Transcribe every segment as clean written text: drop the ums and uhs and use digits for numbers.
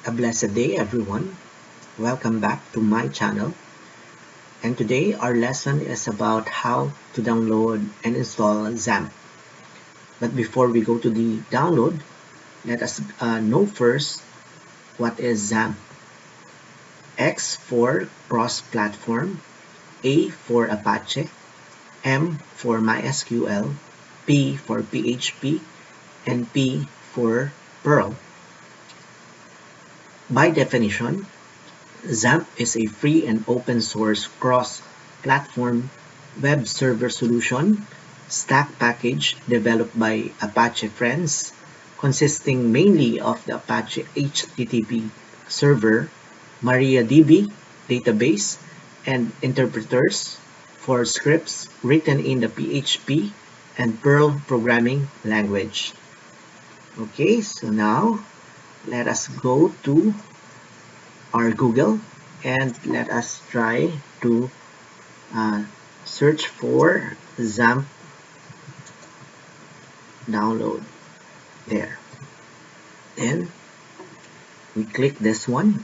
A blessed day, everyone. Welcome back to my channel. And today our lesson is about how to download and install XAMPP. But before we go to the download, let us know first what is XAMPP. X for cross-platform, A for Apache, M for MySQL, P for PHP, and P for Perl. By definition, XAMPP is a free and open source cross-platform web server solution stack package developed by Apache friends, consisting mainly of the Apache HTTP server, MariaDB database, and interpreters for scripts written in the PHP and Perl programming language. Okay, so now let us go to our Google and let us try to search for XAMPP download there. Then we click this one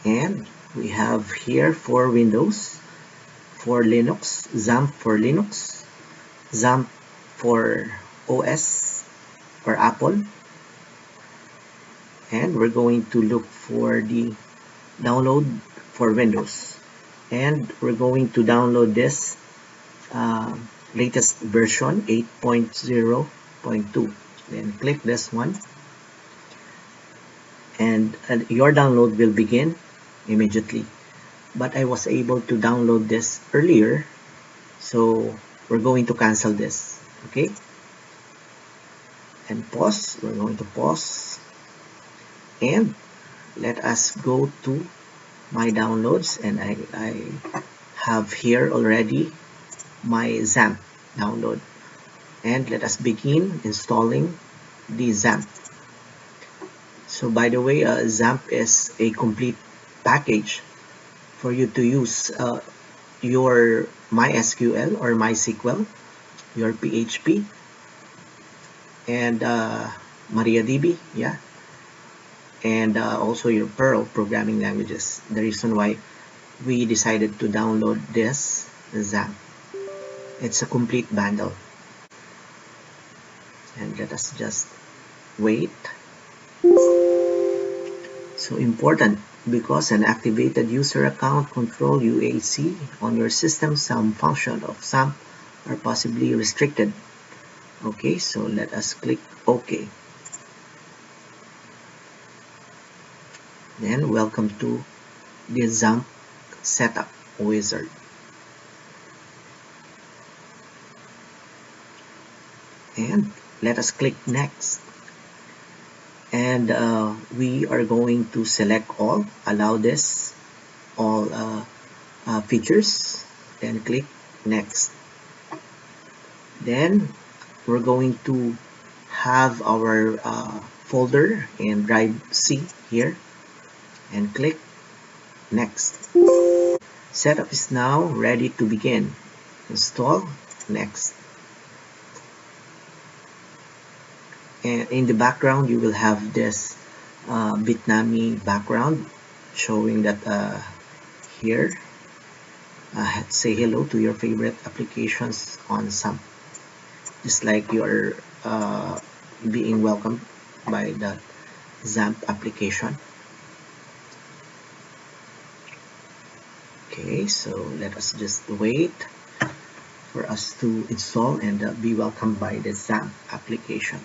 and we have here for Windows, for Linux, XAMPP for Linux, XAMPP for OS or Apple, and we're going to look for the download for Windows, and we're going to download this latest version 8.0.2. Then click this one and your download will begin immediately, but I was able to download this earlier, so we're going to cancel this. Okay, and pause. We're going to pause and let us go to my downloads, and I have here already my XAMPP download, and let us begin installing the XAMPP. So by the way, XAMPP is a complete package for you to use your MySQL or MySQL, your PHP, and MariaDB, yeah, and also your Perl programming languages. The reason why we decided to download this XAMPP, it's a complete bundle. And let us just wait. So important, because an activated user account control UAC on your system, some function of XAMPP are possibly restricted. Okay, so let us click OK. Then welcome to the XAMPP setup wizard. And let us click next. And we are going to select all, allow this, all features, then click next. Then we're going to have our folder in drive C here and click next. Setup is now ready to begin. Install next. And in the background you will have this Bitnami background showing that here say hello to your favorite applications on XAMPP, just like you are being welcomed by the XAMPP application. Okay, so let us just wait for us to install and be welcomed by the XAMPP application.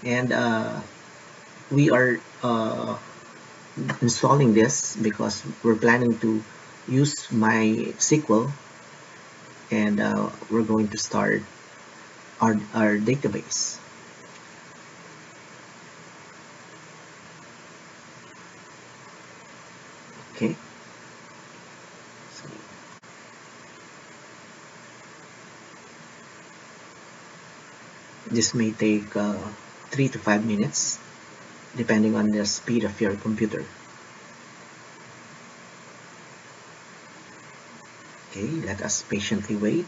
And we are installing this because we're planning to use MySQL, and we're going to start our database. Okay, so this may take 3 to 5 minutes depending on the speed of your computer. Okay, let us patiently wait.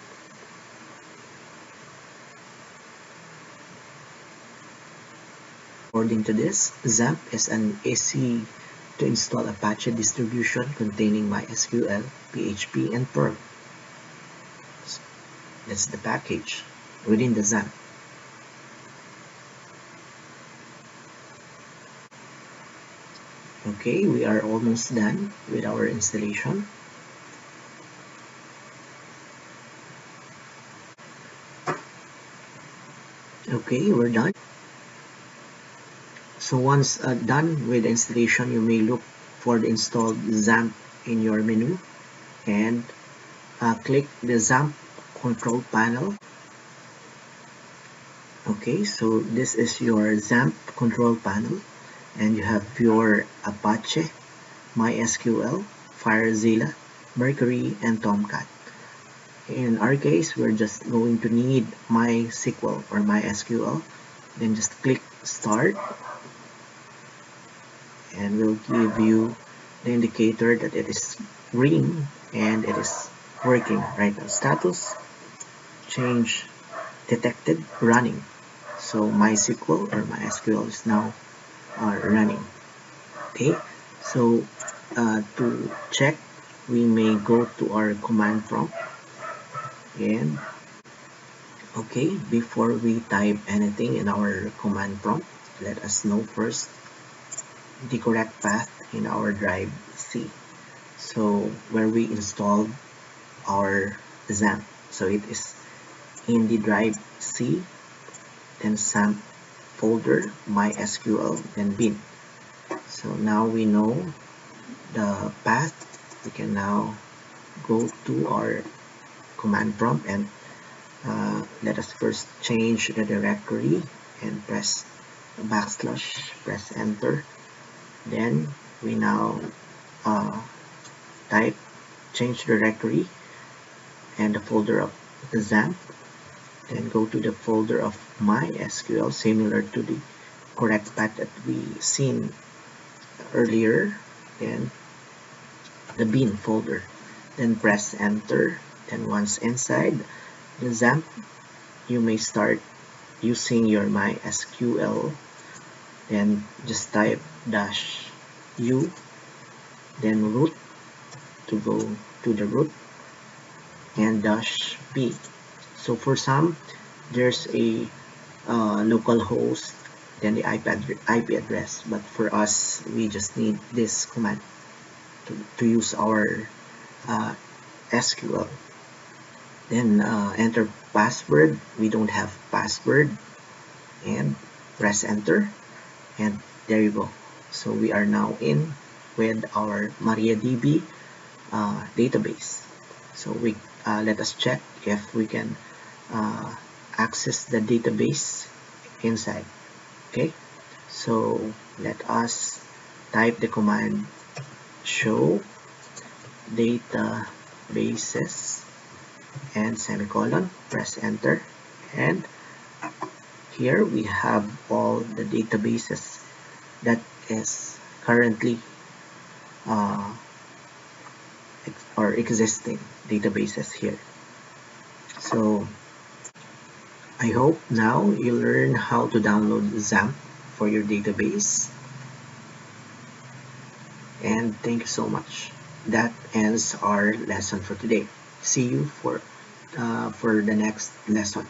According to this, XAMPP is an easy to install Apache distribution containing MySQL, PHP, and Perl. That's the package within the XAMPP. Okay, we are almost done with our installation. Okay, we're done. So once done with the installation, you may look for the installed XAMPP in your menu and click the XAMPP control panel. Okay, so this is your XAMPP control panel, and you have your Apache, MySQL, FileZilla, Mercury, and Tomcat. In our case, we're just going to need MySQL or MySQL. Then just click Start, and we'll give you the indicator that it is green and it is working right now. Status change detected running. So MySQL or MySQL is now running. Okay, so to check, we may go to our command prompt, and okay, before we type anything in our command prompt, let us know first the correct path in our drive C. So where we installed our XAMPP. So it is in the drive C, then XAMPP folder, MySQL, then bin. So now we know the path. We can now go to our command prompt and let us first change the directory and press backslash, press enter. Then we now type change directory and the folder of the XAMPP. Then go to the folder of MySQL, similar to the correct path that we seen earlier. Then the bin folder. Then press enter. Then once inside the XAMPP, you may start using your MySQL. Then just type -u, then root to go to the root, and -p. So for some, there's a local host, then the IP address. But for us, we just need this command to use our SQL. Then enter password. We don't have password, and press enter, and there you go. So we are now in with our MariaDB database. So we let us check if we can access the database inside. Okay, so let us type the command show databases and semicolon, press enter, and here we have all the databases that is currently or existing databases here. So I hope now you learn how to download XAMPP for your database, and thank you so much. That ends our lesson for today. See you for the next lesson.